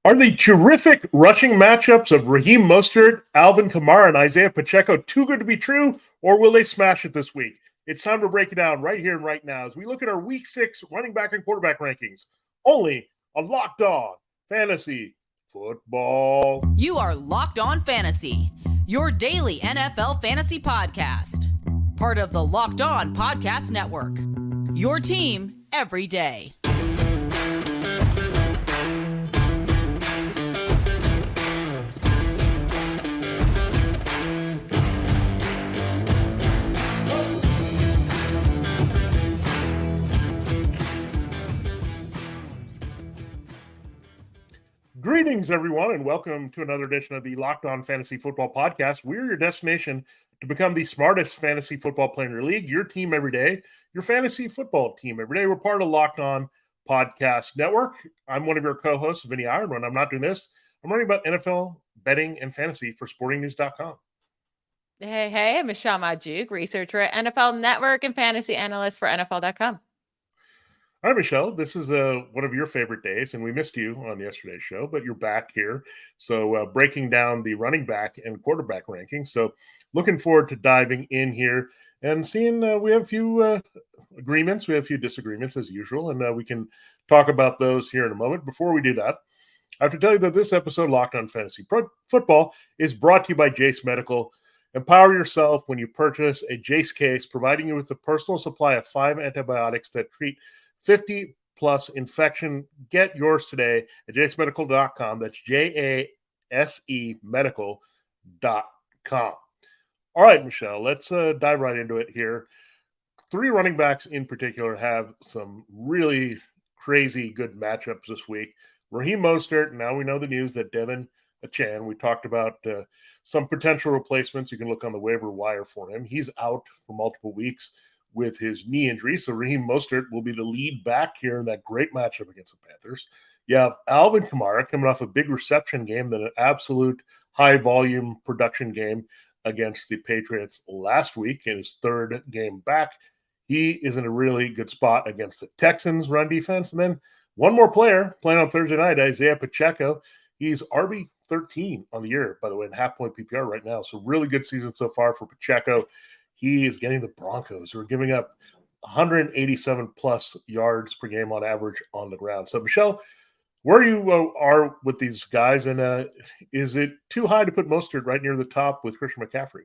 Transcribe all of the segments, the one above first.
Are the terrific rushing matchups of Raheem Mostert, Alvin Kamara, and Isiah Pacheco too good to be true, or will they smash it this week? It's time to break it down right here and right now as we look at our Week 6 running back and quarterback rankings, only on Locked On Fantasy Football. You are Locked On Fantasy, your daily NFL fantasy podcast. Part of the Locked On Podcast Network, your team every day. Greetings, everyone, and welcome to another edition of the Locked On Fantasy Football Podcast. We're your destination to become the smartest fantasy football player in your league, your team every day, your fantasy football team every day. We're part of Locked On Podcast Network. I'm one of your co-hosts, Vinnie Iyer. When I'm not doing this, I'm writing about NFL betting and fantasy for sportingnews.com. Hey, I'm Michelle Magdziuk, researcher at NFL Network and fantasy analyst for NFL.com. All right, Michelle, this is one of your favorite days, and we missed you on yesterday's show, but you're back here. So breaking down the running back and quarterback rankings. So looking forward to diving in here and seeing we have a few agreements. We have a few disagreements as usual, and we can talk about those here in a moment. Before we do that, I have to tell you that this episode of Locked On Fantasy Football is brought to you by Jase Medical. Empower yourself when you purchase a Jase case, providing you with a personal supply of 5 antibiotics that treat 50 plus infection. Get yours today at jasemedical.com. That's JASE medical.com. All right, Michelle, let's dive right into it here. 3 running backs in particular have some really crazy good matchups this week. Raheem Mostert, now we know the news that Devin Achan, we talked about some potential replacements. You can look on the waiver wire for him. He's out for multiple weeks with his knee injury. So Raheem Mostert will be the lead back here in that great matchup against the Panthers. You have Alvin Kamara coming off a big reception game, then an absolute high-volume production game against the Patriots last week in his 3rd game back. He is in a really good spot against the Texans' run defense. And then one more player playing on Thursday night, Isiah Pacheco. He's RB13 on the year, by the way, in half-point PPR right now. So really good season so far for Pacheco. He is getting the Broncos, who are giving up 187-plus yards per game on average on the ground. So, Michelle, where you are with these guys, and is it too high to put Mostert right near the top with Christian McCaffrey?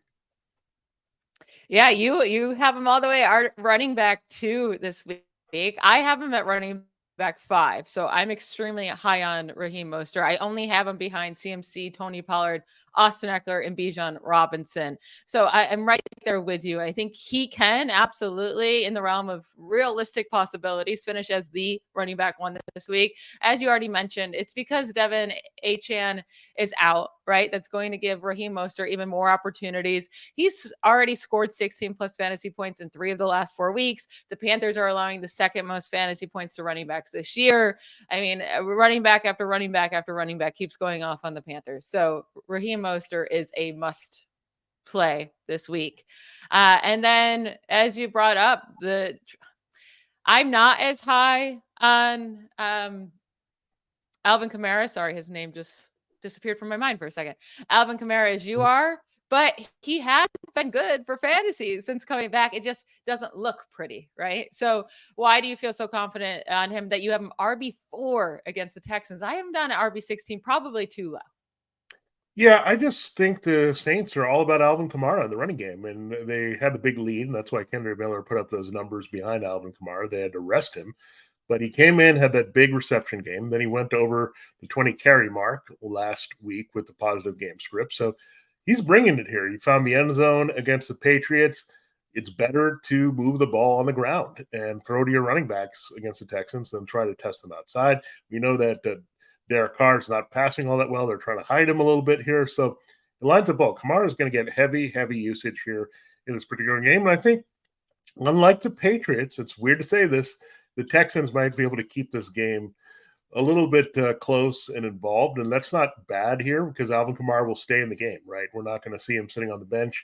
Yeah, you have him all the way running back 2 this week. I have him at running back 5. So I'm extremely high on Raheem Mostert. I only have him behind CMC, Tony Pollard, Austin Eckler, and Bijan Robinson. So I'm right there with you. I think he can absolutely, in the realm of realistic possibilities, finish as the running back 1 this week. As you already mentioned, it's because Devin Achan is out, right? That's going to give Raheem Mostert even more opportunities. He's already scored 16 plus fantasy points in 3 of the last 4 weeks. The Panthers are allowing the 2nd most fantasy points to running backs this year. I mean, running back after running back after running back keeps going off on the Panthers. So Raheem Mostert is a must play this week. And then, as you brought up, I'm not as high on Alvin Kamara. Sorry, his name just disappeared from my mind for a second. Alvin Kamara as you are, but he has been good for fantasy since coming back. It just doesn't look pretty, right? So why do you feel so confident on him that you have him RB4 against the Texans? I have him down at RB16, probably too low. Yeah, I just think the Saints are all about Alvin Kamara in the running game, and they had the big lead, and that's why Kendrick Miller put up those numbers behind Alvin Kamara. They had to rest him, but he came in, had that big reception game. Then he went over the 20 carry mark last week with the positive game script. So he's bringing it here. He found the end zone against the Patriots. It's better to move the ball on the ground and throw to your running backs against the Texans than try to test them outside. We know that Derek Carr's not passing all that well. They're trying to hide him a little bit here. So it lines up well. Kamara is going to get heavy usage here in this particular game. And I think, unlike the Patriots, it's weird to say this, the Texans might be able to keep this game a little bit close and involved. And that's not bad here because Alvin Kamara will stay in the game, right? We're not going to see him sitting on the bench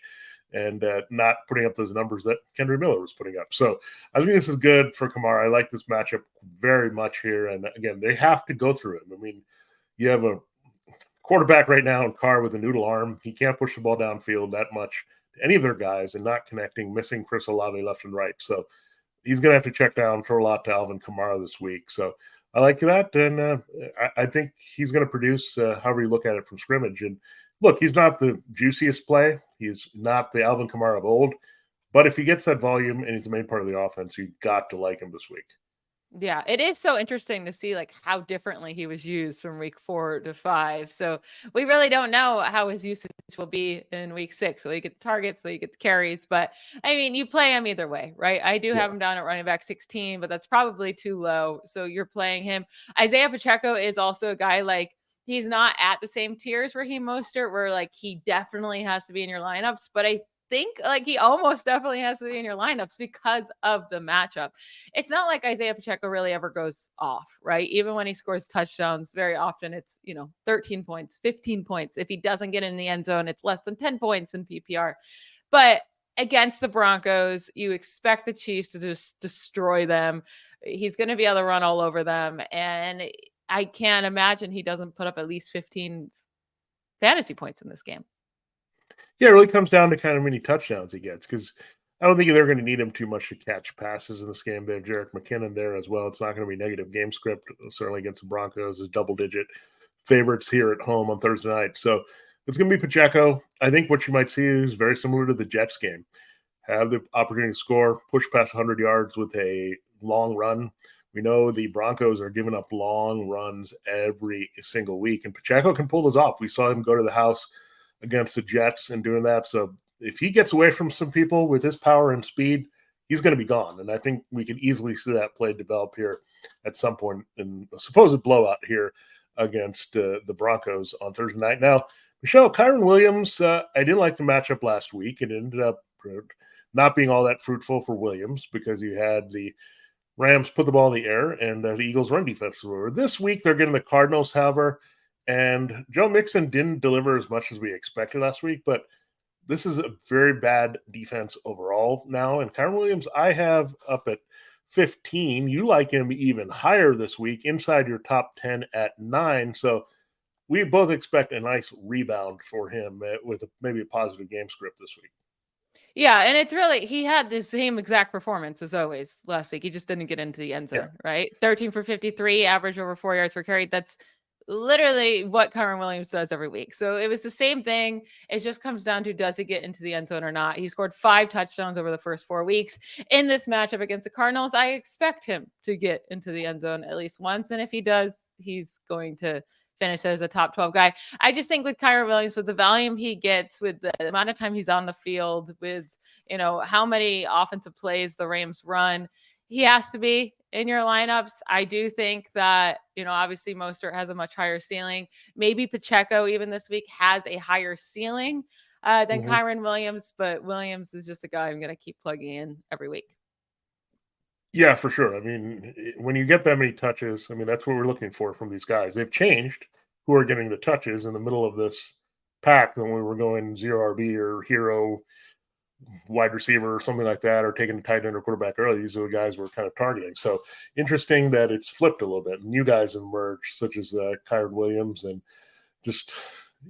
and not putting up those numbers that Kendrick Miller was putting up. So I think this is good for Kamara. I like this matchup very much here. And again, they have to go through it. I mean, You have a quarterback right now in Carr with a noodle arm. He can't push the ball downfield that much to any of their guys and not connecting, missing Chris Olave left and right. So he's going to have to check down, throw a lot to Alvin Kamara this week. So I like that. And I think he's going to produce however you look at it from scrimmage. And look, he's not the juiciest play. He's not the Alvin Kamara of old. But if he gets that volume and he's the main part of the offense, you've got to like him this week. Yeah, it is so interesting to see like how differently he was used from week 4 to 5. So we really don't know how his usage will be in week 6. So he gets targets, so he gets carries. But I mean, you play him either way, right? I do have him down at running back 16, but that's probably too low. So you're playing him. Isiah Pacheco is also a guy like he's not at the same tier as Raheem Mostert, where like he definitely has to be in your lineups. But I think like he almost definitely has to be in your lineups because of the matchup. It's not like Isiah Pacheco really ever goes off, right? Even when he scores touchdowns, very often it's, 13 points, 15 points. If he doesn't get in the end zone, it's less than 10 points in PPR. But against the Broncos, you expect the Chiefs to just destroy them. He's going to be able to run all over them. And I can't imagine he doesn't put up at least 15 fantasy points in this game. Yeah, it really comes down to kind of many touchdowns he gets because I don't think they're going to need him too much to catch passes in this game. They have Jerick McKinnon there as well. It's not going to be negative game script, certainly against the Broncos as double-digit favorites here at home on Thursday night. So it's going to be Pacheco. I think what you might see is very similar to the Jets game. Have the opportunity to score, push past 100 yards with a long run. We know the Broncos are giving up long runs every single week, and Pacheco can pull those off. We saw him go to the house against the Jets and doing that. So if he gets away from some people with his power and speed, he's going to be gone. And I think we can easily see that play develop here at some point in a supposed blowout here against the Broncos on Thursday night. Now, Michelle, Kyren Williams, I didn't like the matchup last week. It ended up not being all that fruitful for Williams because you had the Rams put the ball in the air and the Eagles run defense. This week, they're getting the Cardinals, however, and Joe Mixon didn't deliver as much as we expected last week, but this is a very bad defense overall now. And Kyren Williams, I have up at 15. You like him even higher this week, inside your top 10 at 9. So we both expect a nice rebound for him with maybe a positive game script this week. Yeah, and it's really he had the same exact performance as always last week. He just didn't get into the end zone, right? 13 for 53, average over 4 yards per carry. That's literally what Kyren Williams does every week. So it was the same thing. It just comes down to does he get into the end zone or not. He scored 5 touchdowns over the first 4 weeks. In this matchup against the Cardinals, I expect him to get into the end zone at least once. And if he does, he's going to finish as a top 12 guy. I just think with Kyren Williams, with the volume he gets, with the amount of time he's on the field, with how many offensive plays the Rams run, he has to be in your lineups. I do think that, obviously Mostert has a much higher ceiling. Maybe Pacheco even this week has a higher ceiling than Kyren Williams, but Williams is just a guy I'm going to keep plugging in every week. Yeah, for sure. I mean, when you get that many touches, that's what we're looking for from these guys. They've changed who are getting the touches in the middle of this pack than when we were going 0 RB or hero wide receiver or something like that, or taking a tight end or quarterback early. These are the guys we're kind of targeting. So interesting that it's flipped a little bit. New guys emerged, such as Kyren Williams, and just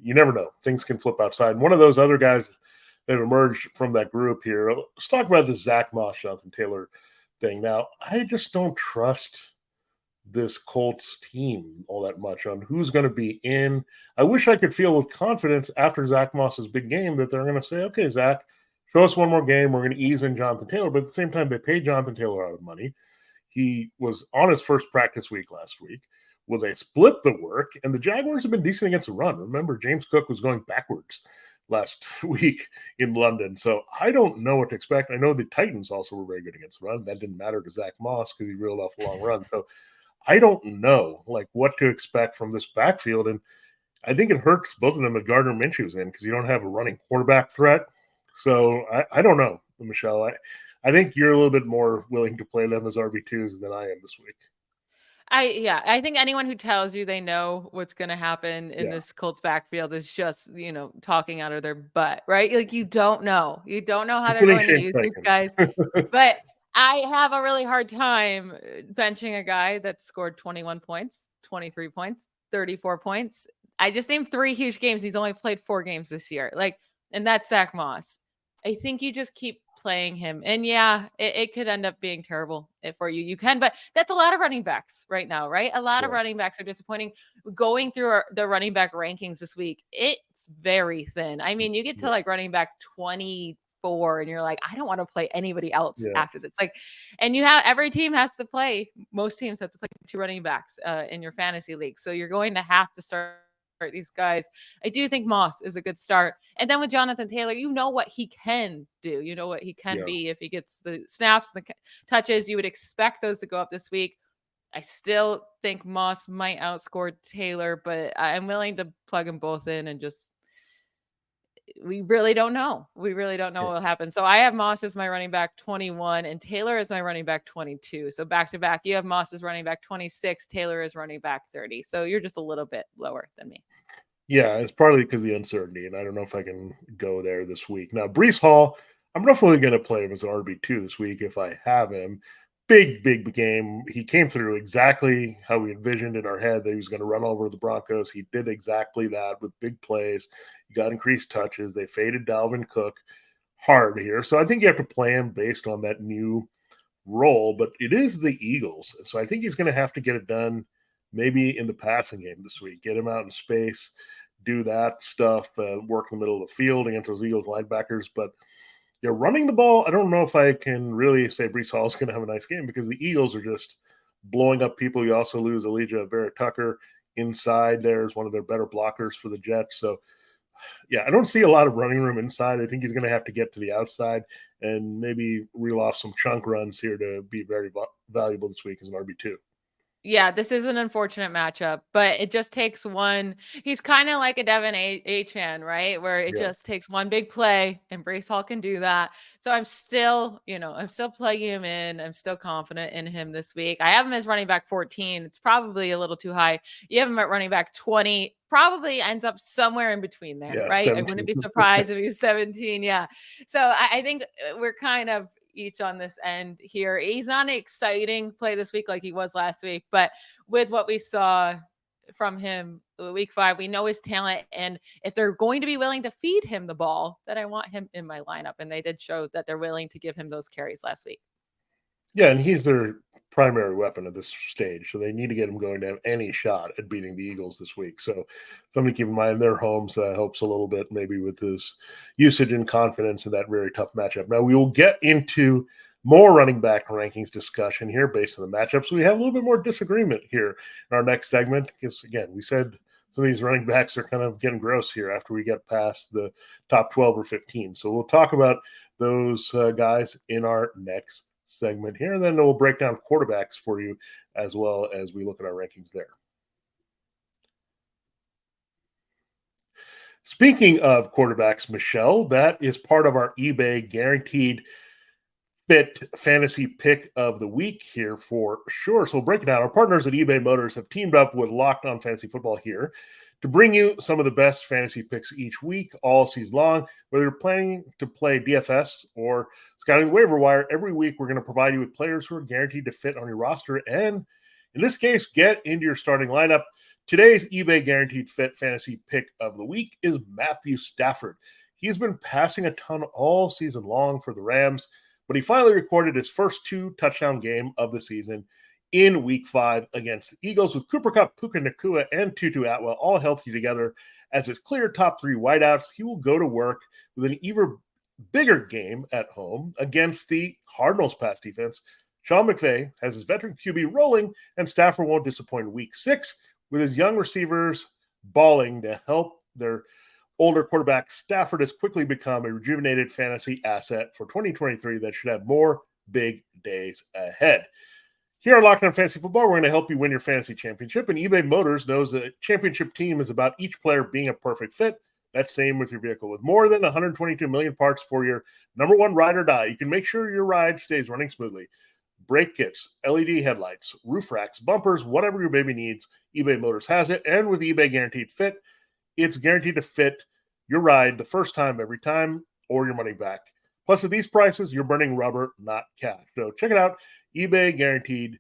you never know. Things can flip outside. And one of those other guys that emerged from that group here, let's talk about the Zach Moss, Jonathan Taylor thing. Now, I just don't trust this Colts team all that much on who's going to be in. I wish I could feel with confidence after Zach Moss's big game that they're going to say, okay, Zach, show us one more game. We're going to ease in Jonathan Taylor. But at the same time, they paid Jonathan Taylor out of money. He was on his first practice week last week. Well, they split the work, and the Jaguars have been decent against the run. Remember, James Cook was going backwards last week in London. So I don't know what to expect. I know the Titans also were very good against the run. That didn't matter to Zach Moss because he reeled off a long run. So I don't know what to expect from this backfield. And I think it hurts both of them with Gardner Minshew's in because you don't have a running quarterback threat. So I don't know, Michelle. I think you're a little bit more willing to play them as RB2s than I am this week. I think anyone who tells you they know what's going to happen in this Colts backfield is just, talking out of their butt, right? Like you don't know how they're going to use these guys. But I have a really hard time benching a guy that scored 21 points, 23 points, 34 points. I just named 3 huge games. He's only played 4 games this year. And that's Zach Moss. I think you just keep playing him. And yeah, it could end up being terrible for you. You can, but that's a lot of running backs right now, right? A lot of running backs are disappointing. Going through the running back rankings this week, it's very thin. I mean, you get to like running back 24 and you're like, I don't want to play anybody else after this. And you have every team has to play, most teams have to play 2 running backs in your fantasy league. So you're going to have to start these guys. I do think Moss is a good start. And then with Jonathan Taylor, you know what he can do. You know what he can be if he gets the snaps, the touches. You would expect those to go up this week. I still think Moss might outscore Taylor, but I'm willing to plug them both in and just we really don't know. We really don't know what will happen. So I have Moss as my running back 21 and Taylor as my running back 22. So back to back, you have Moss as running back 26, Taylor is running back 30. So you're just a little bit lower than me. Yeah, it's partly because of the uncertainty, and I don't know if I can go there this week. Now, Breece Hall, I'm definitely going to play him as an RB2 this week if I have him. Big game. He came through exactly how we envisioned in our head that he was going to run over the Broncos. He did exactly that with big plays. He got increased touches. They faded Dalvin Cook hard here. So I think you have to play him based on that new role, but it is the Eagles. So I think he's going to have to get it done maybe in the passing game this week. Get him out in space, do that stuff, work in the middle of the field against those Eagles linebackers. But running the ball, I don't know if I can really say Breece Hall is going to have a nice game because the Eagles are just blowing up people. You also lose Elijah Vera-Tucker inside there is one of their better blockers for the Jets. So, I don't see a lot of running room inside. I think he's going to have to get to the outside and maybe reel off some chunk runs here to be very valuable this week as an RB2. Yeah, this is an unfortunate matchup, but it just takes one. He's kind of like a Devin Achane, right? Where it just takes one big play, and Breece Hall can do that. So I'm still plugging him in. I'm still confident in him this week. I have him as running back 14. It's probably a little too high. You have him at running back 20. Probably ends up somewhere in between there, right? 17. I wouldn't be surprised if he was 17. Yeah. So I think we're kind of each on this end here. He's not an exciting play this week like he was last week, but with what we saw from him week 5, we know his talent, and if they're going to be willing to feed him the ball, then I want him in my lineup, and they did show that they're willing to give him those carries last week. Yeah, and he's their primary weapon at this stage, so they need to get him going to have any shot at beating the Eagles this week. So something to keep in mind. Their homes helps a little bit, maybe with his usage and confidence in that very tough matchup. Now, we will get into more running back rankings discussion here based on the matchups. We have a little bit more disagreement here in our next segment because, again, we said some of these running backs are kind of getting gross here after we get past the top 12 or 15. So we'll talk about those guys in our next segment here, and then we'll break down quarterbacks for you as well as we look at our rankings there. Speaking of quarterbacks, Michelle, that is part of our eBay guaranteed fit fantasy pick of the week here for sure. So we'll break it down. Our partners at eBay Motors have teamed up with Locked On Fantasy Football here to bring you some of the best fantasy picks each week, all season long. Whether you're planning to play DFS or scouting the waiver wire, every week we're going to provide you with players who are guaranteed to fit on your roster and, in this case, get into your starting lineup. Today's eBay Guaranteed Fit fantasy pick of the week is Matthew Stafford. He's been passing a ton all season long for the Rams, but he finally recorded his first 2-touchdown game of the season in week 5 against the Eagles with Cooper Kupp, Puka Nacua, and Tutu Atwell all healthy together as his clear top 3 wideouts. He will go to work with an even bigger game at home against the Cardinals pass defense. Sean McVay has his veteran QB rolling, and Stafford won't disappoint in week 6 with his young receivers balling to help their older quarterback. Stafford has quickly become a rejuvenated fantasy asset for 2023 that should have more big days ahead. Here on Locked On Fantasy Football, we're going to help you win your fantasy championship, and eBay Motors knows that a championship team is about each player being a perfect fit. That's same with your vehicle. With more than 122 million parts for your number one ride or die, you can make sure your ride stays running smoothly. Brake kits, LED headlights, roof racks, bumpers, whatever your baby needs, eBay Motors has it. And with eBay Guaranteed Fit, it's guaranteed to fit your ride the first time, every time, or your money back. Plus, at these prices, you're burning rubber, not cash. So check it out. eBay Guaranteed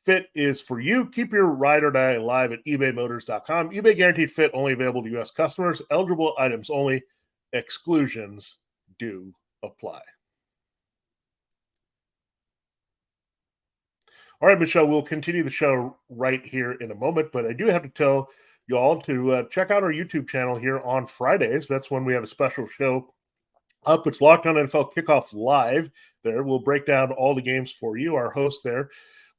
Fit is for you. Keep your ride or die alive at ebaymotors.com. eBay Guaranteed Fit only available to U.S. customers. Eligible items only. Exclusions do apply. All right, Michelle, we'll continue the show right here in a moment, but I do have to tell you all to check out our YouTube channel here on Fridays. That's when we have a special show up. It's Locked On NFL Kickoff Live. There, we'll break down all the games for you. Our host there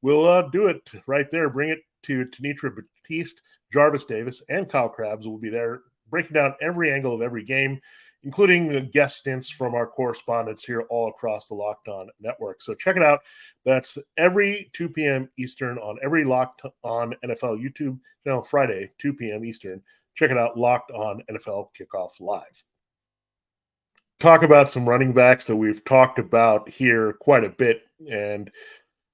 will do it right there. Bring it to Tanitra Batiste, Jarvis Davis, and Kyle Krabs will be there breaking down every angle of every game, including the guest stints from our correspondents here all across the Locked On network. So check it out. That's every 2 p.m. Eastern on every Locked On NFL YouTube channel, Friday, 2 p.m. Eastern. Check it out, Locked On NFL Kickoff Live. Talk about some running backs that we've talked about here quite a bit, and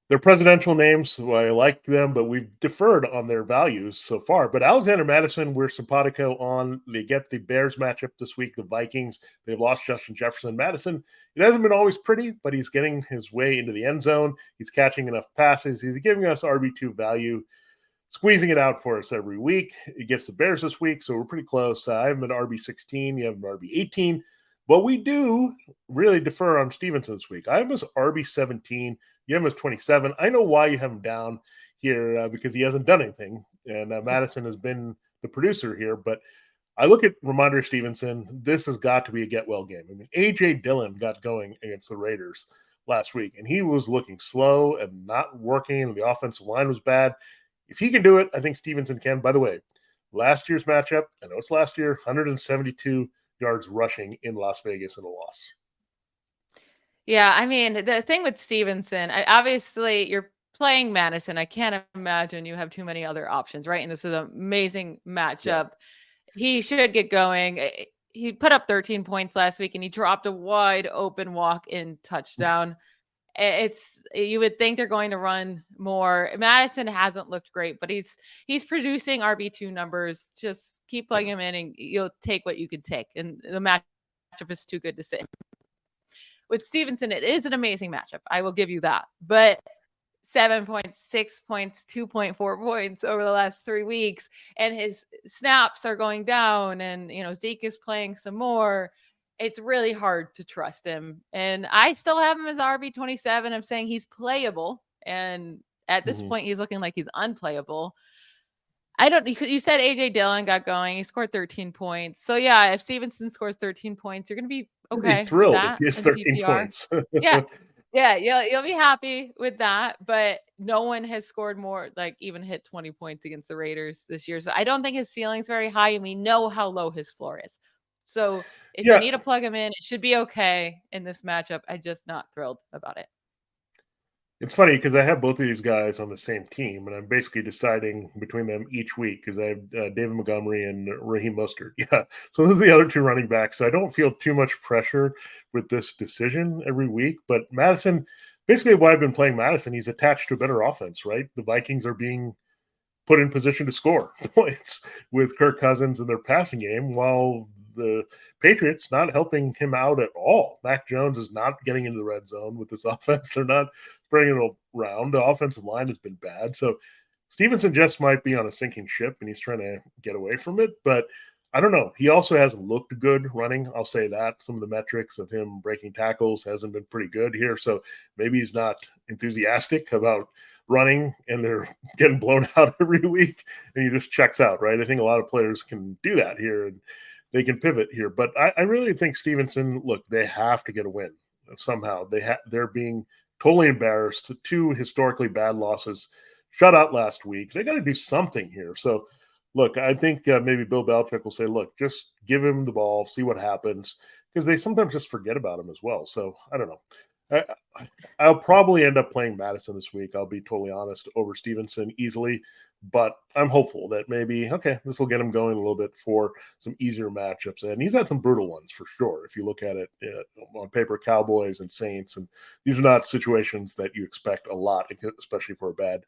they're presidential names, so I like them, but we've deferred on their values so far. But Alexander Mattison, we're simpatico on. They get the Bears matchup this week, the Vikings. They've lost Justin Jefferson. Mattison, it hasn't been always pretty, but he's getting his way into the end zone. He's catching enough passes. He's giving us RB2 value, squeezing it out for us every week. He gets the Bears this week, so we're pretty close. I have him at RB16. You have him at RB18. But we do really defer on Stevenson this week. I have him as RB17. You have him as 27. I know why you have him down here because he hasn't done anything. And Madison has been the producer here. But I look at Rhamondre Stevenson. This has got to be a get-well game. I mean, A.J. Dillon got going against the Raiders last week, and he was looking slow and not working, and the offensive line was bad. If he can do it, I think Stevenson can. By the way, last year's matchup, I know it's last year, 172 yards rushing in Las Vegas in a loss. Yeah, I mean, the thing with Stevenson, obviously you're playing Madison. I can't imagine you have too many other options, right? And this is an amazing matchup. Yeah. He should get going. He put up 13 points last week, and he dropped a wide open walk-in touchdown. You would think they're going to run more. Madison hasn't looked great, but he's producing RB2 numbers. Just keep plugging him in, and you'll take what you can take. And the matchup is too good to sit. With Stevenson, it is an amazing matchup. I will give you that. But 7 points, 6 points, 2.4 points over the last 3 weeks, and his snaps are going down, and Zeke is playing some more. It's really hard to trust him. And I still have him as RB27. I'm saying he's playable. And at this point, he's looking like he's unplayable. You said A.J. Dillon got going. He scored 13 points. So, yeah, if Stevenson scores 13 points, you're going to be okay. Be thrilled if he has 13 points. Yeah, you'll be happy with that. But no one has scored more, like even hit 20 points against the Raiders this year. So I don't think his ceiling's very high, and we know how low his floor is. So if you need to plug him in, it should be okay in this matchup. I'm just not thrilled about it. It's funny because I have both of these guys on the same team, and I'm basically deciding between them each week because I have David Montgomery and Raheem Mostert. Yeah, so those are the other two running backs. So I don't feel too much pressure with this decision every week. But Madison, basically why I've been playing Madison, he's attached to a better offense, right? The Vikings are being put in position to score points with Kirk Cousins in their passing game, while the Patriots not helping him out at all. Mac Jones is not getting into the red zone with this offense. They're not spreading it around. The offensive line has been bad. So Stevenson just might be on a sinking ship, and he's trying to get away from it. But I don't know. He also hasn't looked good running. I'll say that. Some of the metrics of him breaking tackles hasn't been pretty good here. So maybe he's not enthusiastic about running, and they're getting blown out every week, and he just checks out, right? I think a lot of players can do that here, and they can pivot here. But I really think Stevenson, look, they have to get a win somehow. They're being totally embarrassed. 2 historically bad losses, shut out last week. They got to do something here. So, look, I think maybe Bill Belichick will say, look, just give him the ball, see what happens, because they sometimes just forget about him as well. So, I don't know. I'll probably end up playing Madison this week, I'll be totally honest, over Stevenson easily. But I'm hopeful that maybe, okay, this will get him going a little bit for some easier matchups. And he's had some brutal ones for sure. If you look at it on paper, Cowboys and Saints, and these are not situations that you expect a lot, especially for a bad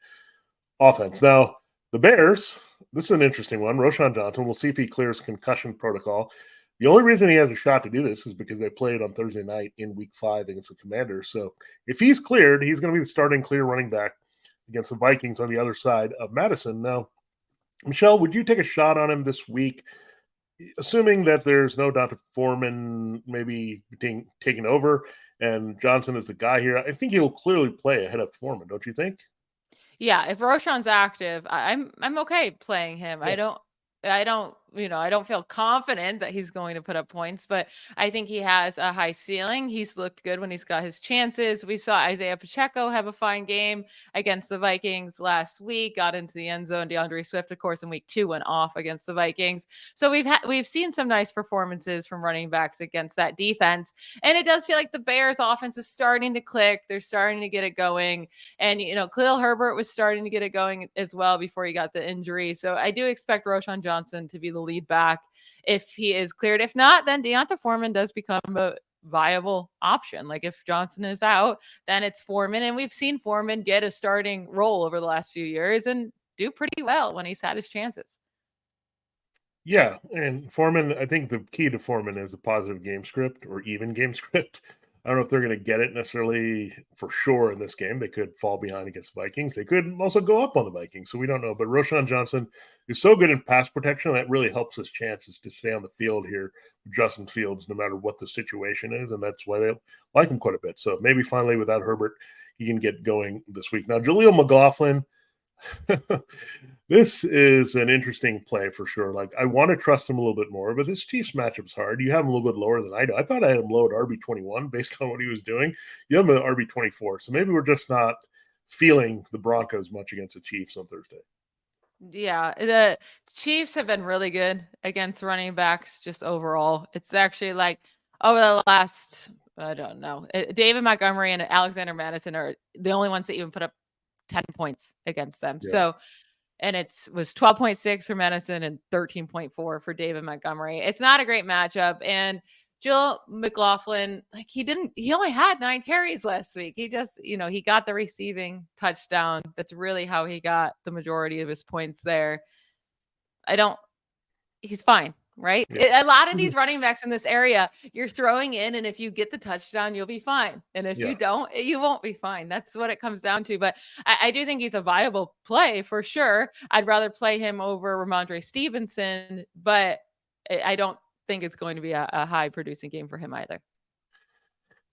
offense. Now, the Bears, this is an interesting one. Roschon Johnson, we'll see if he clears concussion protocol. The only reason he has a shot to do this is because they played on Thursday night in Week 5 against the Commanders. So if he's cleared, he's going to be the starting clear running back against the Vikings on the other side of Madison. Now, Michelle, would you take a shot on him this week, assuming that there's no Dr. Foreman maybe taking over and Johnson is the guy here? I think he'll clearly play ahead of Foreman, don't you think? Yeah, if Roschon's active, I'm okay playing him. Yeah. I don't feel confident that he's going to put up points, but I think he has a high ceiling. He's looked good when he's got his chances. We saw Isiah Pacheco have a fine game against the Vikings last week, got into the end zone. DeAndre Swift, of course, in week 2 went off against the Vikings. So we've seen some nice performances from running backs against that defense. And it does feel like the Bears offense is starting to click. They're starting to get it going. And, Khalil Herbert was starting to get it going as well before he got the injury. So I do expect Roschon Johnson to be the lead back if he is cleared. If not, then D'Onta Foreman does become a viable option. Like if Johnson is out, then it's Foreman. And we've seen Foreman get a starting role over the last few years and do pretty well when he's had his chances. Yeah, and Foreman, I think the key to Foreman is a positive game script or even game script. I don't know if they're going to get it necessarily for sure in this game. They could fall behind against Vikings. They could also go up on the Vikings, so we don't know. But Roschon Johnson is so good in pass protection that really helps his chances to stay on the field here with Justin Fields, no matter what the situation is, and that's why they like him quite a bit. So maybe finally without Herbert, he can get going this week. Now, Jaleel McLaughlin, this is an interesting play for sure. Like, I want to trust him a little bit more, but this Chiefs matchup's hard. You have him a little bit lower than I do. I thought I had him low at RB21 based on what he was doing. You have him at RB24. So maybe we're just not feeling the Broncos much against the Chiefs on Thursday. Yeah, the Chiefs have been really good against running backs just overall. It's actually like over the last, I don't know, David Montgomery and Alexander Madison are the only ones that even put up 10 points against them. Yeah. So, and was 12.6 for Madison and 13.4 for David Montgomery. It's not a great matchup. And Jaleel McLaughlin, like he only had 9 carries last week. He just, he got the receiving touchdown. That's really how he got the majority of his points there. He's fine. Right? Yeah. A lot of these running backs in this area, you're throwing in, and if you get the touchdown, you'll be fine. And if you don't, you won't be fine. That's what it comes down to. But I do think he's a viable play for sure. I'd rather play him over Rhamondre Stevenson, but I don't think it's going to be a high producing game for him either.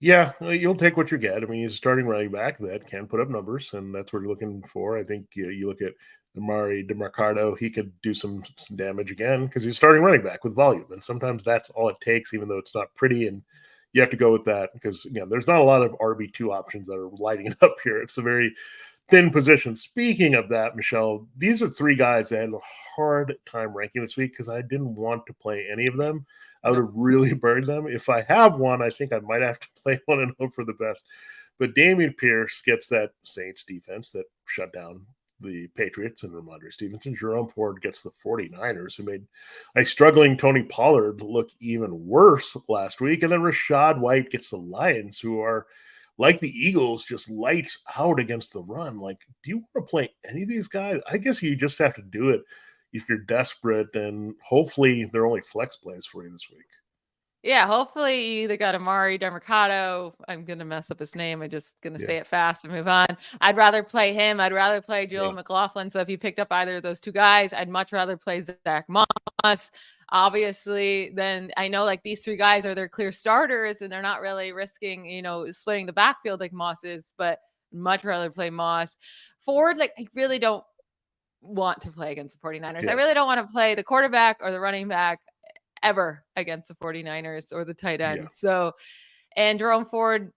Yeah, you'll take what you get. I mean, he's a starting running back that can put up numbers, and that's what you're looking for. I think you look at Amari DeMarcado, he could do some damage again because he's starting running back with volume. And sometimes that's all it takes, even though it's not pretty. And you have to go with that because, again, there's not a lot of RB2 options that are lighting it up here. It's a very thin position. Speaking of that, Michelle, these are 3 guys that I had a hard time ranking this week because I didn't want to play any of them. I would have really burned them. If I have one, I think I might have to play one and hope for the best. But Dameon Pierce gets that Saints defense that shut down the Patriots and Rhamondre Stevenson. Jerome Ford gets the 49ers, who made a struggling Tony Pollard look even worse last week. And then Rachaad White gets the Lions, who are, like the Eagles, just lights out against the run. Like, do you want to play any of these guys? I guess you just have to do it if you're desperate, and hopefully they're only flex plays for you this week. Yeah, hopefully you either got Amari DeMarcado. I'm going to mess up his name. I'm just going to say it fast and move on. I'd rather play him. I'd rather play Jaleel McLaughlin. So if you picked up either of those 2 guys, I'd much rather play Zach Moss. Obviously, then I know like these 3 guys are their clear starters and they're not really risking, splitting the backfield like Moss is, but much rather play Moss. Ford, like I really don't want to play against the 49ers. I really don't want to play the quarterback or the running back ever against the 49ers or the tight end. So, and Jerome Ford,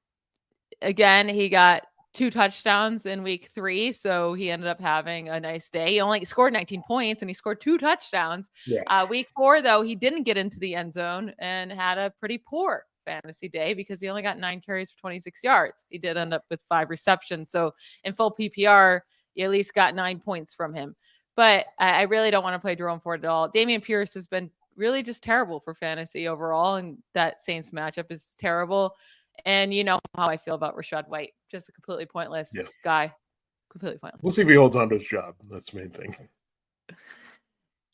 again, he got 2 touchdowns in week 3. So he ended up having a nice day. He only scored 19 points and he scored 2 touchdowns. Week 4, though, he didn't get into the end zone and had a pretty poor fantasy day because he only got 9 carries for 26 yards. He did end up with 5 receptions. So in full PPR, you at least got 9 points from him. But I really don't want to play Jerome Ford at all. Dameon Pierce has been really just terrible for fantasy overall, and that Saints matchup is terrible. And you know how I feel about Rachaad White, just a completely pointless guy. Completely pointless. We'll see if he holds on to his job. That's the main thing.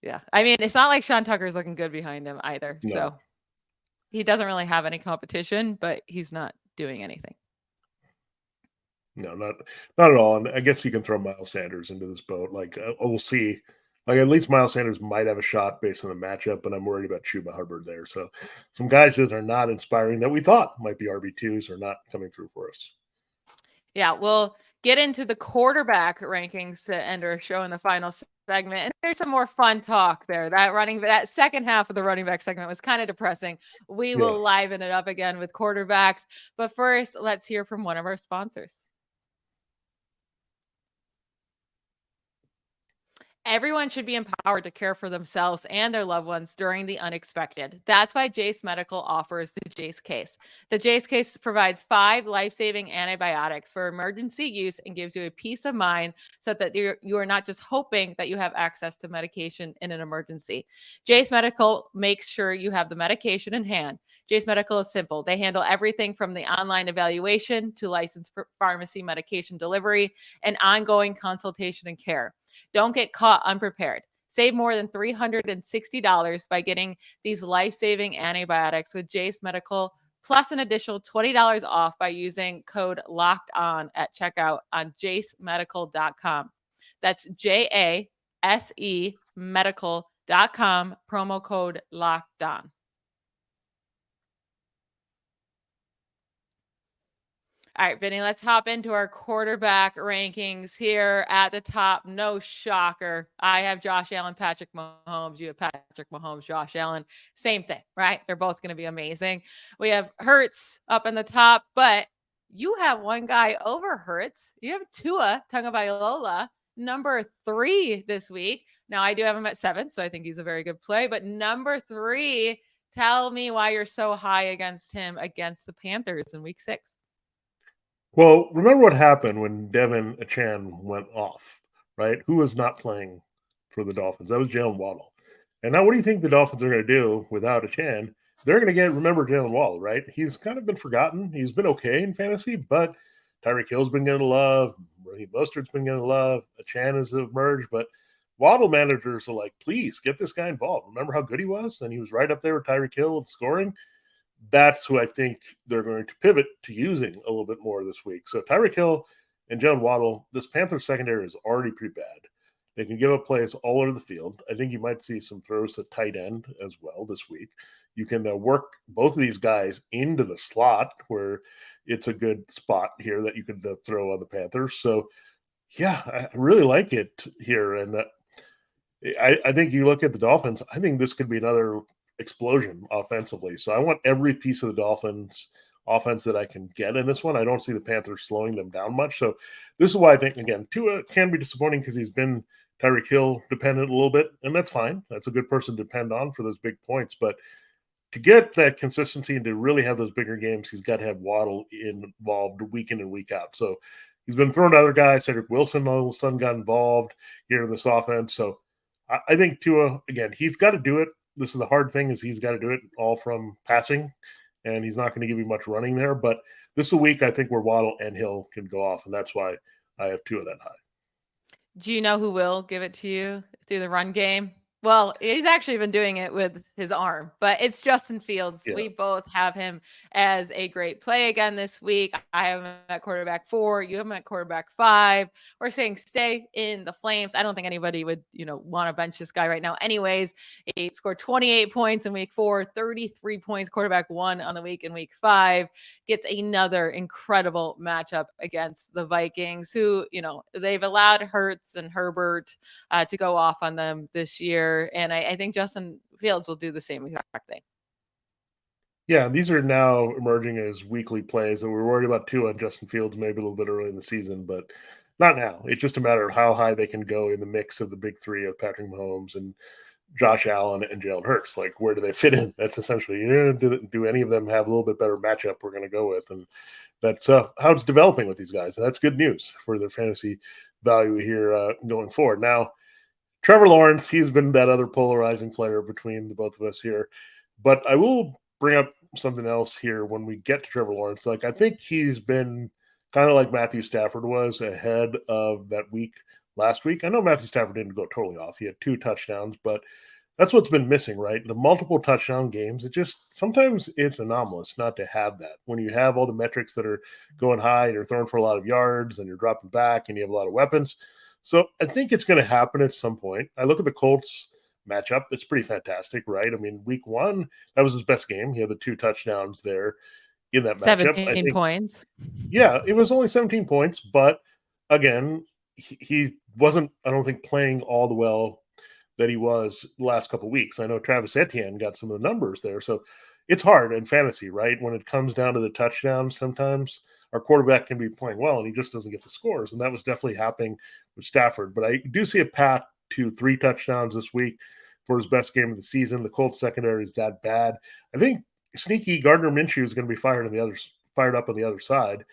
Yeah. I mean, it's not like Sean Tucker's looking good behind him either. No. So he doesn't really have any competition, but he's not doing anything. No, not at all. And I guess you can throw Miles Sanders into this boat. Like we'll see. Like at least Miles Sanders might have a shot based on the matchup, but I'm worried about Chuba Hubbard there. So some guys that are not inspiring that we thought might be RB2s are not coming through for us. Yeah, we'll get into the quarterback rankings to end our show in the final segment. And there's some more fun talk there. That second half of the running back segment was kind of depressing. We will liven it up again with quarterbacks. But first, let's hear from one of our sponsors. Everyone should be empowered to care for themselves and their loved ones during the unexpected. That's why Jase Medical offers the Jase case. The Jase case provides 5 life-saving antibiotics for emergency use and gives you a peace of mind so that you are not just hoping that you have access to medication in an emergency. Jase Medical makes sure you have the medication in hand. Jase Medical is simple. They handle everything from the online evaluation to licensed pharmacy medication delivery and ongoing consultation and care. Don't get caught unprepared. Save more than $360 by getting these life-saving antibiotics with Jase Medical, plus an additional $20 off by using code LOCKEDON at checkout on jasemedical.com. That's JASE medical.com, promo code LOCKEDON. All right, Vinny, let's hop into our quarterback rankings here at the top. No shocker. I have Josh Allen, Patrick Mahomes. You have Patrick Mahomes, Josh Allen. Same thing, right? They're both going to be amazing. We have Hurts up in the top, but you have one guy over Hurts. You have Tua Tagovailoa, number 3 this week. Now, I do have him at 7, so I think he's a very good play. But number 3, tell me why you're so high against him against the Panthers in week 6. Well, remember what happened when Devin Achane went off, right? Who was not playing for the Dolphins? That was Jalen Waddle. And now what do you think the Dolphins are going to do without Achane? They're going to remember Jalen Waddle, right? He's kind of been forgotten. He's been okay in fantasy, but Tyreek Hill's been getting love. Raheem Mostert's been getting love. Achane has emerged, but Waddle managers are like, please get this guy involved. Remember how good he was? And he was right up there with Tyreek Hill with scoring. That's who I think they're going to pivot to using a little bit more this week. So Tyreek Hill and Jalen Waddle, this Panthers secondary is already pretty bad. They can give up plays all over the field. I think you might see some throws to tight end as well this week. You can work both of these guys into the slot where it's a good spot here that you could throw on the Panthers. So, yeah, I really like it here. And I think you look at the Dolphins, I think this could be another explosion offensively. So I want every piece of the Dolphins offense that I can get in this one. I don't see the Panthers slowing them down much. So this is why I think, again, Tua can be disappointing because he's been Tyreek Hill dependent a little bit, and that's fine. That's a good person to depend on for those big points. But to get that consistency and to really have those bigger games, he's got to have Waddle involved week in and week out. So he's been thrown to other guys. Cedric Wilson all of a sudden got involved here in this offense. So I think Tua, again, he's got to do it. This is the hard thing is he's got to do it all from passing, and he's not going to give you much running there. But this is a week, I think, where Waddle and Hill can go off, and that's why I have 2 of that high. Do you know who will give it to you through the run game? Well, he's actually been doing it with his arm, but it's Justin Fields. Yeah. We both have him as a great play again this week. I have him at quarterback 4. You have him at quarterback 5. We're saying stay in the flames. I don't think anybody would, want to bench this guy right now. Anyways, he scored 28 points in week 4, 33 points, quarterback 1 on the week in week 5. Gets another incredible matchup against the Vikings, who, they've allowed Hurts and Herbert to go off on them this year. And I think Justin Fields will do the same exact thing. Yeah, these are now emerging as weekly plays. And we're worried about Tua and Justin Fields maybe a little bit early in the season, but not now. It's just a matter of how high they can go in the mix of the big 3 of Patrick Mahomes and Josh Allen and Jalen Hurts. Like, where do they fit in? That's essentially, do any of them have a little bit better matchup we're going to go with? And that's how it's developing with these guys. And that's good news for their fantasy value here going forward. Now, Trevor Lawrence, he's been that other polarizing player between the both of us here. But I will bring up something else here when we get to Trevor Lawrence. Like, I think he's been kind of like Matthew Stafford was ahead of that week last week. I know Matthew Stafford didn't go totally off. He had 2 touchdowns, but That's what's been missing, right? The multiple touchdown games. Sometimes it's anomalous not to have that. When you have all the metrics that are going high and you're throwing for a lot of yards and you're dropping back and you have a lot of weapons. So I think it's going to happen at some point. I look at the Colts matchup. It's pretty fantastic, right? I mean, week 1, that was his best game. He had the 2 touchdowns there in that matchup. 17 points. Yeah, it was only 17 points, but again, he wasn't, I don't think, playing all the well that he was the last couple of weeks. I know Travis Etienne got some of the numbers there. So it's hard in fantasy, right? When it comes down to the touchdowns, sometimes our quarterback can be playing well and he just doesn't get the scores. And that was definitely happening with Stafford. But I do see a path to 3 touchdowns this week for his best game of the season. The Colts secondary is that bad. I think sneaky Gardner Minshew is going to be fired up on the other side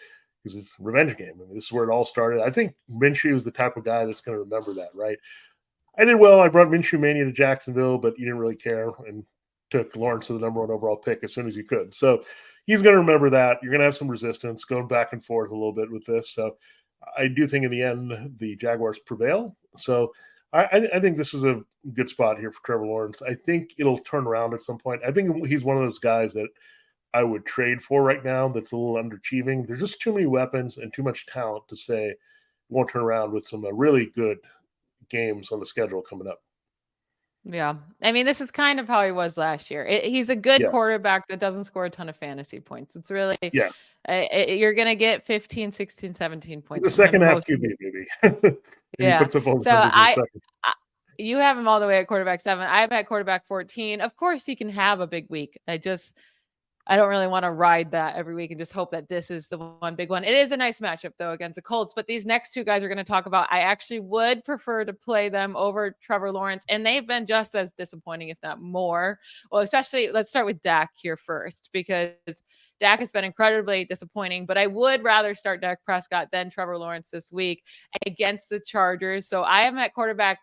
because it's a revenge game. I mean, this is where it all started. I think Minshew is the type of guy that's going to remember that, right? I did well. I brought Minshew Mania to Jacksonville, but you didn't really care and took Lawrence to the number 1 overall pick as soon as you could. So he's going to remember that. You're going to have some resistance going back and forth a little bit with this. So I do think in the end, the Jaguars prevail. So I think this is a good spot here for Trevor Lawrence. I think it'll turn around at some point. I think he's one of those guys that I would trade for right now that's a little underachieving. There's just too many weapons and too much talent to say it won't turn around with some really good games on the schedule coming up. Yeah. I mean, this is kind of how he was last year. He's a good quarterback that doesn't score a ton of fantasy points. It's really, you're going to get 15, 16, 17 points. The second half QB, maybe. Yeah. So you have him all the way at quarterback 7. I have at quarterback 14. Of course, he can have a big week. I don't really want to ride that every week and just hope that this is the one big one. It is a nice matchup, though, against the Colts. But these next 2 guys are going to talk about, I actually would prefer to play them over Trevor Lawrence. And they've been just as disappointing, if not more. Well, especially, let's start with Dak here first, because Dak has been incredibly disappointing. But I would rather start Dak Prescott than Trevor Lawrence this week against the Chargers. So I am at quarterback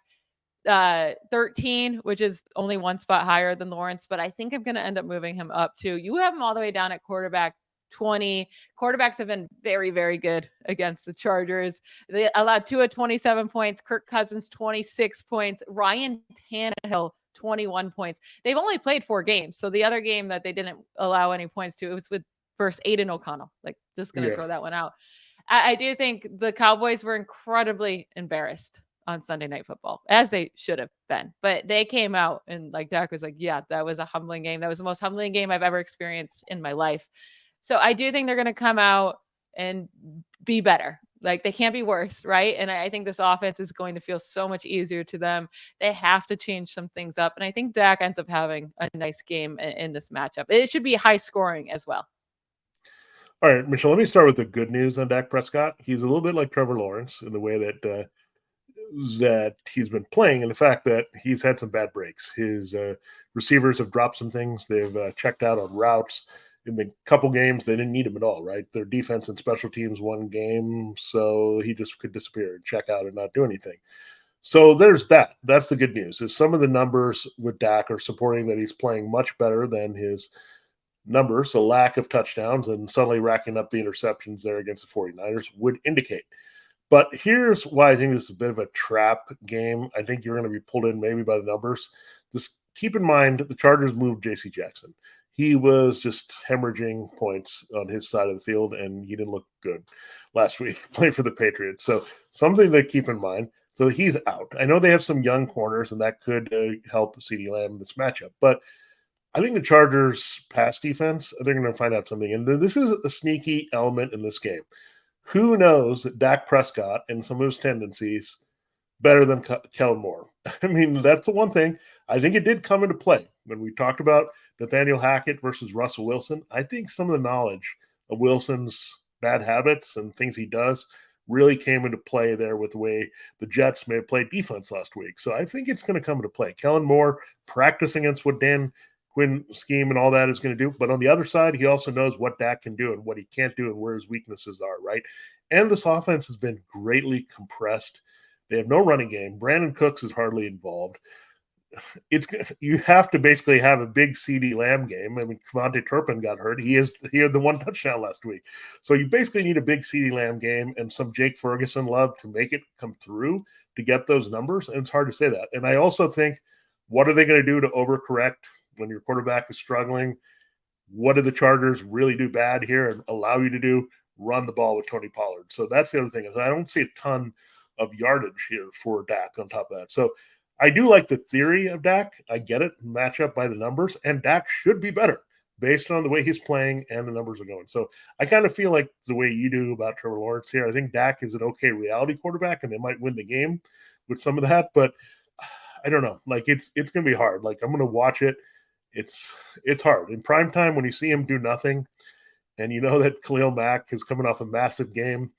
13, which is only 1 spot higher than Lawrence, but I think I'm going to end up moving him up too. You have him all the way down at quarterback 20. Quarterbacks have been very, very good against the Chargers. They allowed Tua 27 points, Kirk Cousins 26 points, Ryan Tannehill 21 points. They've only played 4 games. So the other game that they didn't allow any points to, it was with versus Aiden O'Connell. Like, just going to throw that one out. I do think the Cowboys were incredibly embarrassed on Sunday Night Football, as they should have been. But they came out and Dak was like, yeah, that was a humbling game. That was the most humbling game I've ever experienced in my life. So I do think they're going to come out and be better. Like, they can't be worse, right? And I think this offense is going to feel so much easier to them. They have to change some things up. And I think Dak ends up having a nice game in this matchup. It should be high scoring as well. All right, Michelle, let me start with the good news on Dak Prescott. He's a little bit like Trevor Lawrence in the way that he's been playing, and the fact that he's had some bad breaks. His receivers have dropped some things. They've checked out on routes. In the couple games, they didn't need him at all, right? Their defense and special teams won game, so he just could disappear and check out and not do anything. So there's that. That's the good news, is some of the numbers with Dak are supporting that he's playing much better than his numbers. A lack of touchdowns and suddenly racking up the interceptions there against the 49ers would indicate. But here's why I think this is a bit of a trap game. I think you're going to be pulled in maybe by the numbers. Just keep in mind the Chargers moved J.C. Jackson. He was just hemorrhaging points on his side of the field, and he didn't look good last week playing for the Patriots. So something to keep in mind. So he's out. I know they have some young corners, and that could help CeeDee Lamb in this matchup. But I think the Chargers' pass defense, they're going to find out something. And this is a sneaky element in this game. Who knows Dak Prescott and some of his tendencies better than Kellen Moore? I mean, that's the one thing. I think it did come into play. When we talked about Nathaniel Hackett versus Russell Wilson, I think some of the knowledge of Wilson's bad habits and things he does really came into play there with the way the Jets may have played defense last week. So I think it's going to come into play. Kellen Moore practicing against what Dan Quinn scheme and all that is going to do. But on the other side, he also knows what Dak can do and what he can't do and where his weaknesses are, right? And this offense has been greatly compressed. They have no running game. Brandon Cooks is hardly involved. You have to basically have a big CeeDee Lamb game. I mean, Devontae Turpin got hurt. He had the 1 touchdown last week. So you basically need a big CeeDee Lamb game and some Jake Ferguson love to make it come through to get those numbers. And it's hard to say that. And I also think What are they going to do to overcorrect when your quarterback is struggling? What do the Chargers really do bad here and allow you to do? Run the ball with Tony Pollard. So that's the other thing, is I don't see a ton of yardage here for Dak on top of that. So I do like the theory of Dak. I get it, match up by the numbers, and Dak should be better based on the way he's playing and the numbers are going. So I kind of feel like the way you do about Trevor Lawrence here. I think Dak is an okay reality quarterback, and they might win the game with some of that, but I don't know. Like it's going to be hard. Like I'm going to watch it. It's hard in prime time when you see him do nothing, and you know that Khalil Mack is coming off a massive game.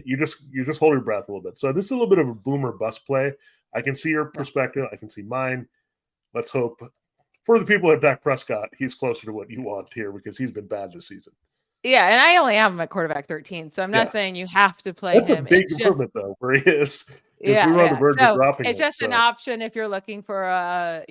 You just hold your breath a little bit. So this is a little bit of a boomer bust play. I can see your perspective. I can see mine. Let's hope for the people at Dak Prescott, he's closer to what you want here because he's been bad this season. Yeah, and I only have him at quarterback 13, so I'm not saying you have to play him. That's a big improvement, though, where he is. Yeah, we were on the verge of dropping it's just an option if you're looking for a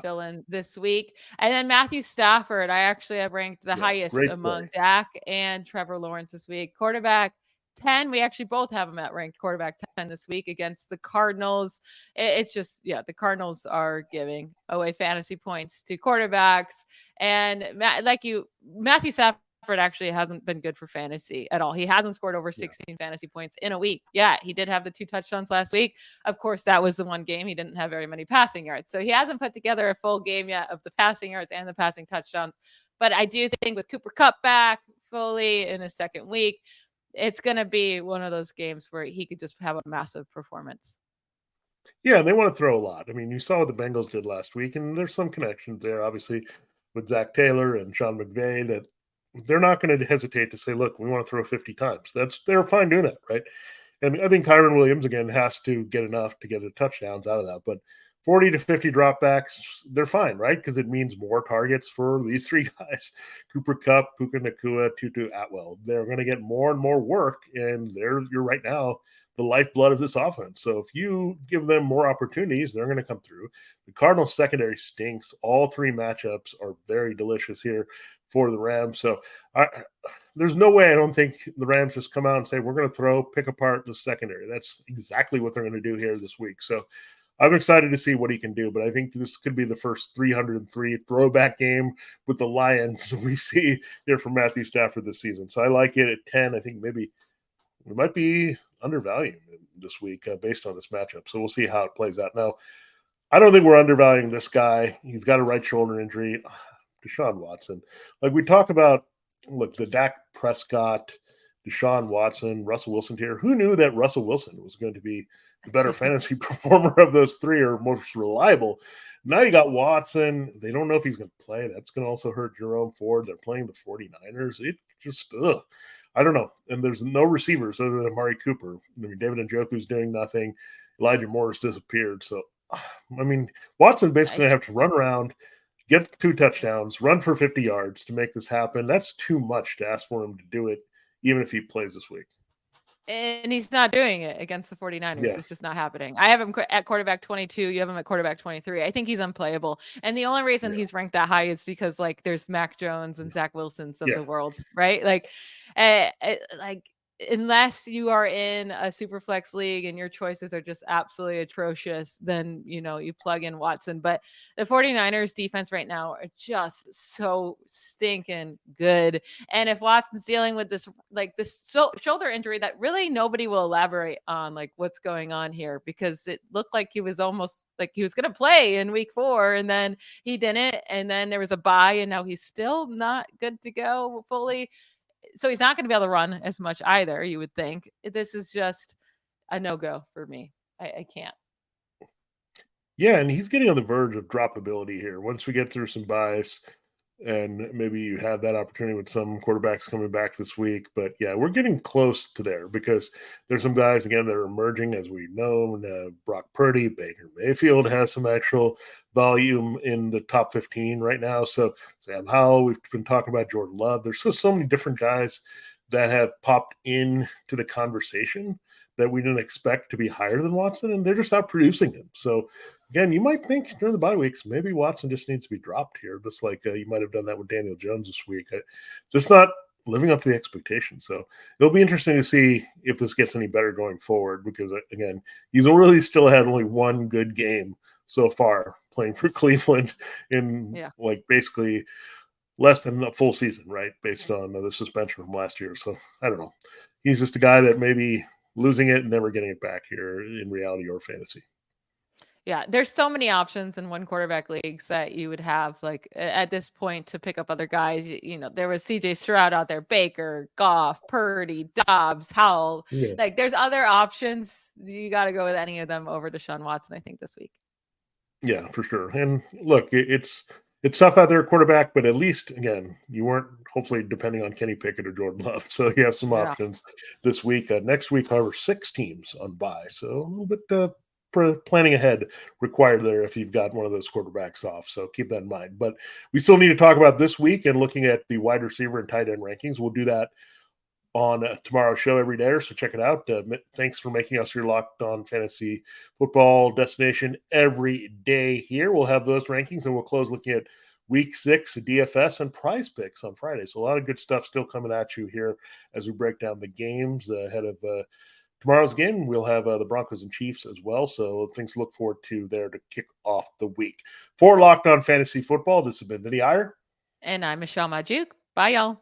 fill-in this week. And then Matthew Stafford, I actually have ranked the highest among Dak and Trevor Lawrence this week. Quarterback 10, we actually both have him at ranked quarterback 10 this week against the Cardinals. It's just, the Cardinals are giving away fantasy points to quarterbacks. And Matthew Stafford actually hasn't been good for fantasy at all. He hasn't scored over 16 fantasy points in a week. Yeah, he did have the 2 touchdowns last week. Of course, that was the one game he didn't have very many passing yards. So he hasn't put together a full game yet of the passing yards and the passing touchdowns. But I do think with Cooper Kupp back fully in a second week, it's going to be one of those games where he could just have a massive performance. Yeah, they want to throw a lot. I mean, you saw what the Bengals did last week, and there's some connections there, obviously, with Zach Taylor and Sean McVay, that they're not going to hesitate to say, look, we want to throw 50 times. They're fine doing that, right? And I think Kyren Williams, again, has to get enough to get the touchdowns out of that. But 40 to 50 dropbacks, they're fine, right? Because it means more targets for these 3 guys, Cooper Kupp, Puka Nacua, Tutu Atwell. They're going to get more and more work, and you're right now the lifeblood of this offense. So if you give them more opportunities, they're going to come through. The Cardinals secondary stinks. All 3 matchups are very delicious here for the Rams. So there's no way I don't think the Rams just come out and say, we're going to pick apart the secondary. That's exactly what they're going to do here this week. So I'm excited to see what he can do, but I think this could be the first 303 throwback game with the Lions we see here from Matthew Stafford this season. So I like it at 10. I think maybe we might be undervaluing this week based on this matchup. So we'll see how it plays out. Now, I don't think we're undervaluing this guy. He's got a right shoulder injury. Deshaun Watson. Like we talk about, look, the Dak Prescott, Deshaun Watson, Russell Wilson here. Who knew that Russell Wilson was going to be the better fantasy performer of those 3 or most reliable? Now you got Watson. They don't know if he's going to play. That's going to also hurt Jerome Ford. They're playing the 49ers. It just, I don't know. And there's no receivers other than Amari Cooper. I mean, David Njoku's doing nothing. Elijah Moore's disappeared. So, I mean, Watson basically going to have to run around, get 2 touchdowns, run for 50 yards to make this happen. That's too much to ask for him to do it, even if he plays this week. And he's not doing it against the 49ers. Yeah. It's just not happening. I have him at quarterback 22. You have him at quarterback 23. I think he's unplayable. And the only reason he's ranked that high is because there's Mac Jones and Zach Wilsons of the world, right? Unless you are in a super flex league and your choices are just absolutely atrocious, then, you plug in Watson. But the 49ers defense right now are just so stinking good. And if Watson's dealing with this shoulder injury that really nobody will elaborate on, what's going on here, because it looked like he was almost he was going to play in week 4 and then he didn't. And then there was a bye and now he's still not good to go fully. So he's not going to be able to run as much either, you would think. This is just a no-go for me. I can't. Yeah, and he's getting on the verge of droppability here. Once we get through some buys, and maybe you have that opportunity with some quarterbacks coming back this week. But, yeah, we're getting close to there because there's some guys, again, that are emerging, as we know. Brock Purdy, Baker Mayfield has some actual volume in the top 15 right now. So Sam Howell, we've been talking about Jordan Love. There's just so many different guys that have popped into the conversation that we didn't expect to be higher than Watson, and they're just out producing him. So, again, you might think during the bye weeks, maybe Watson just needs to be dropped here, just like you might have done that with Daniel Jones this week. Just not living up to the expectations. So it'll be interesting to see if this gets any better going forward because, again, he's really still had only 1 good game so far playing for Cleveland in like basically less than a full season, right? Based on the suspension from last year. So I don't know. He's just a guy that maybe losing it and never getting it back here in reality or fantasy. Yeah, there's so many options in one quarterback leagues that you would have like at this point to pick up other guys. You know, there was CJ Stroud out there, Baker, Goff, Purdy, Dobbs, Howell. Yeah. Like there's other options. You got to go with any of them over Deshaun Watson, I think, this week. Yeah, for sure. And look, it's tough out there at quarterback, but at least, again, you weren't hopefully depending on Kenny Pickett or Jordan Love. So you have some options this week. Next week, however, 6 teams on bye. So a little bit planning ahead required there if you've got one of those quarterbacks off. So keep that in mind. But we still need to talk about this week and looking at the wide receiver and tight end rankings. We'll do that on tomorrow's show every day, so check it out. Thanks for making us your Locked On Fantasy Football destination every day here. We'll have those rankings, and we'll close looking at Week 6 DFS and Prize Picks on Friday. So a lot of good stuff still coming at you here as we break down the games ahead of tomorrow's game. We'll have the Broncos and Chiefs as well, so things to look forward to there to kick off the week. For Locked On Fantasy Football, this has been Vinnie Iyer. And I'm Michelle Magdziuk. Bye, y'all.